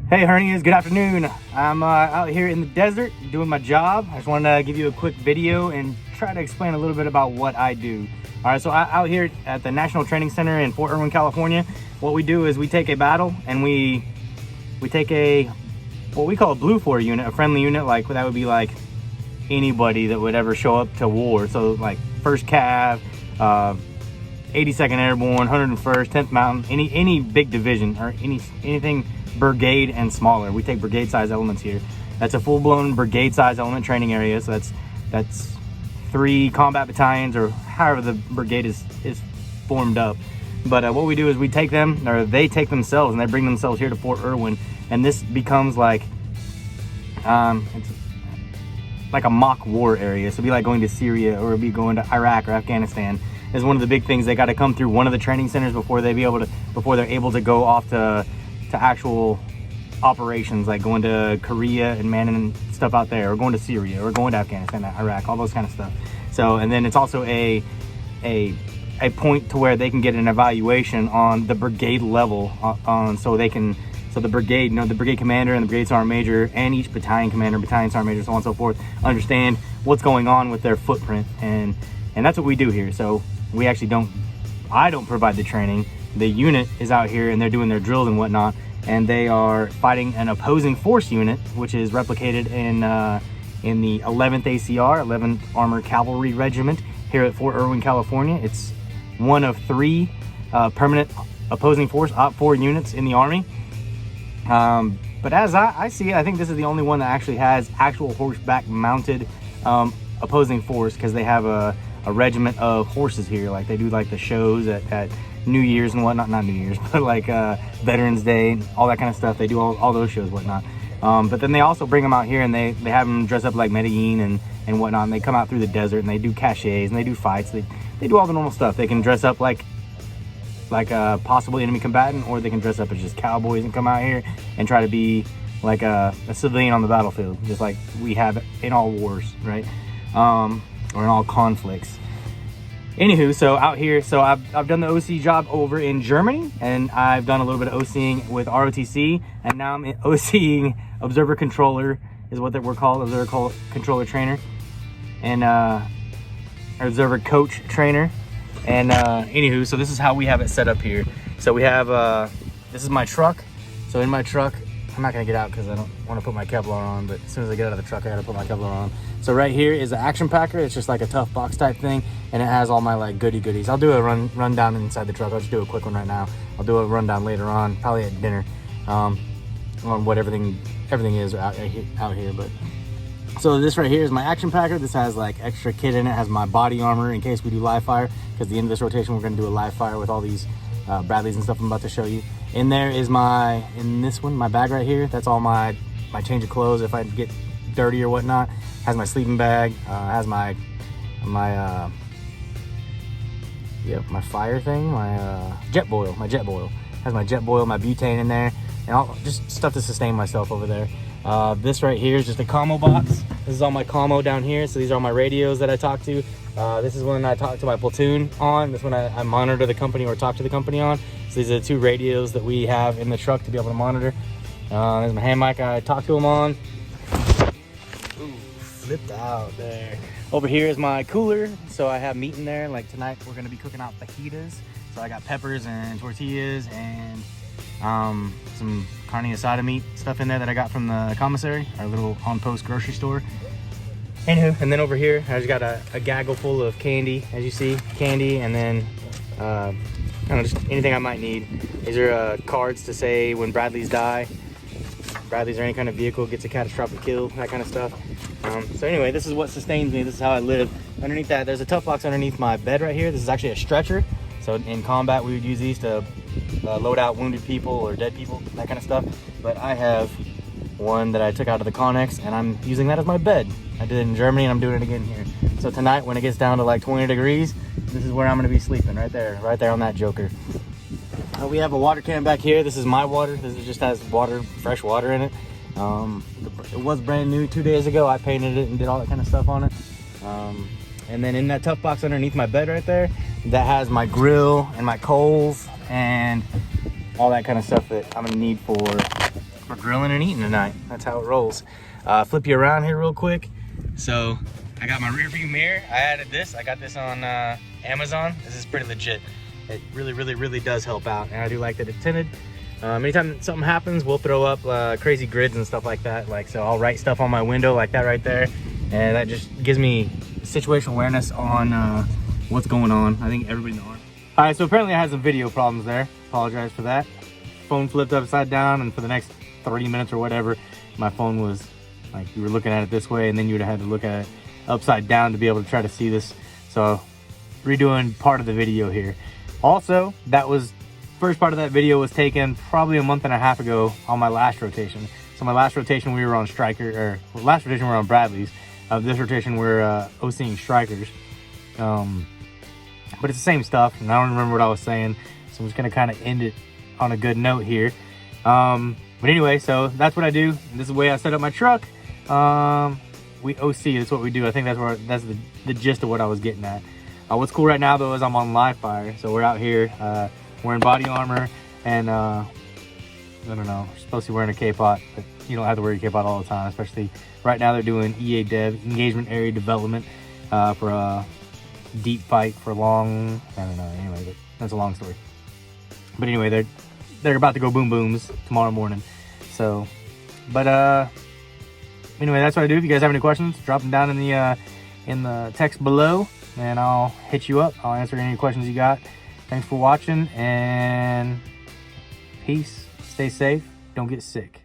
Hey Hernias, good afternoon. I'm out here in the desert doing my job. I just wanted to give you a quick video and try to explain a little bit about what I do. All right, so out here at the National Training Center in Fort Irwin, California, what we do is we take a battle and we take what we call a Blue 4 unit, a friendly unit. Like that would be like anybody that would ever show up to war. So like 1st Cav, 82nd Airborne, 101st, 10th Mountain, any big division or anything brigade and smaller. We take brigade size elements here. That's a full-blown brigade size element training area. So that's 3 combat battalions, or however the brigade is formed up. But what we do is we take them, or they take themselves, and they bring themselves here to Fort Irwin, and this becomes like it's like a mock war area. So it'd be like going to Syria, or it'd be going to Iraq or Afghanistan. Is one of the big things. They got to come through one of the training centers before they're able to go off to actual operations, like going to Korea and manning stuff out there, or going to Syria, or going to Afghanistan, Iraq, all those kind of stuff. So, and then it's also a point to where they can get an evaluation on the brigade level so the brigade, the brigade commander and the brigade sergeant major and each battalion commander, battalion sergeant major, so on and so forth, understand what's going on with their footprint. And that's what we do here. So we actually I don't provide the training. The unit is out here and they're doing their drills and whatnot, and they are fighting an opposing force unit, which is replicated in the 11th ACR, 11th Armored Cavalry Regiment here at Fort Irwin, California. It's one of 3 permanent opposing force OPFOR units in the Army. But as I see it, I think this is the only one that actually has actual horseback mounted opposing force, because they have a regiment of horses here. Like they do like the shows at New Year's and whatnot, not New Year's, but like Veterans Day, all that kind of stuff. They do all those shows, whatnot. But then they also bring them out here and they have them dress up like Medellin and whatnot. And they come out through the desert and they do caches and they do fights. They do all the normal stuff. They can dress up like a possible enemy combatant, or they can dress up as just cowboys and come out here and try to be like a civilian on the battlefield, just like we have in all wars, right? Or in all conflicts. Anywho, so out here, so I've done the OC job over in Germany, and I've done a little bit of OCing with ROTC, and now I'm OCing Observer Controller, is what we're called, Observer Controller Trainer, and Observer Coach Trainer. And anywho, so this is how we have it set up here. So we have, this is my truck. So in my truck, I'm not gonna get out because I don't want to put my Kevlar on, but as soon as I get out of the truck, I gotta put my Kevlar on. So right here is the action packer. It's just like a tough box type thing, and it has all my like goodies. I'll do a rundown inside the truck. I'll just do a quick one right now. I'll do a rundown later on, probably at dinner, on what everything is out here. But so this right here is my action packer. This has like extra kit in it. It has my body armor in case we do live fire, because at the end of this rotation we're gonna do a live fire with all these Bradleys and stuff I'm about to show you. In there is my bag right here. That's all my change of clothes if I get dirty or whatnot. Has my sleeping bag, has my fire thing, my jet boil. Has my jet boil, my butane in there, and all just stuff to sustain myself over there. This right here is just a commo box. This is all my commo down here. So these are all my radios that I talk to. This is when I talk to my platoon on. This one I monitor the company or talk to the company on. So these are the 2 radios that we have in the truck to be able to monitor. There's my hand mic I talk to them on. Ooh, flipped out there. Over here is my cooler. So I have meat in there. Like tonight we're gonna be cooking out fajitas. So I got peppers and tortillas and some carne asada meat stuff in there that I got from the commissary, our little on-post grocery store. Anywho, and then over here I just got a gaggle full of candy, as you see, and then I don't know, just anything I might need. These are cards to say when Bradleys die, Bradleys or any kind of vehicle gets a catastrophic kill, that kind of stuff. So anyway, this is what sustains me. This is how I live. Underneath that, there's a tough box underneath my bed right here. This is actually a stretcher. So in combat, we would use these to load out wounded people or dead people, that kind of stuff. But I have one that I took out of the Connex, and I'm using that as my bed. I did it in Germany, and I'm doing it again here. So tonight, when it gets down to like 20 degrees, this is where I'm gonna be sleeping, right there on that joker. We have a water can back here. This is my water. This just has water, fresh water in it. It was brand new 2 days ago. I painted it and did all that kind of stuff on it. And then in that tough box underneath my bed right there, that has my grill and my coals and all that kind of stuff that I'm gonna need for grilling and eating tonight. That's how it rolls. Flip you around here real quick. So I got my rear view mirror. I added this. I got this on Amazon. This is pretty legit. It really does help out, and I do like that it's tinted. Anytime something happens, we'll throw up crazy grids and stuff like that. Like, so I'll write stuff on my window like that right there, and that just gives me situational awareness on what's going on. I think everybody in the army. All right, so apparently I had some video problems there. Apologize for that. Phone flipped upside down, and for the next 30 minutes or whatever, my phone was like, you were looking at it this way, and then you would have had to look at it upside down to be able to try to see this. So redoing part of the video here. Also, that was first part of that video was taken probably a month and a half ago on my last rotation. So my last rotation we were on Striker, or last rotation we were on Bradley's. This rotation we're OCing Strikers. But it's the same stuff, and I don't remember what I was saying, so I'm just gonna kind of end it on a good note here. But anyway, so that's what I do. This is the way I set up my truck. We OC, that's what we do. I think that's the gist of what I was getting at. What's cool right now though is I'm on live fire, so we're out here wearing body armor, and I don't know, you're supposed to be wearing a K-pot, but you don't have to wear your K-pot all the time, especially right now. They're doing EA Dev, Engagement Area Development, for a deep fight for long, I don't know, anyway, but that's a long story. But anyway, they're about to go boom booms tomorrow morning. So, but anyway, that's what I do. If you guys have any questions, drop them down in the text below, and I'll hit you up. I'll answer any questions you got. Thanks for watching, and peace. Stay safe. Don't get sick.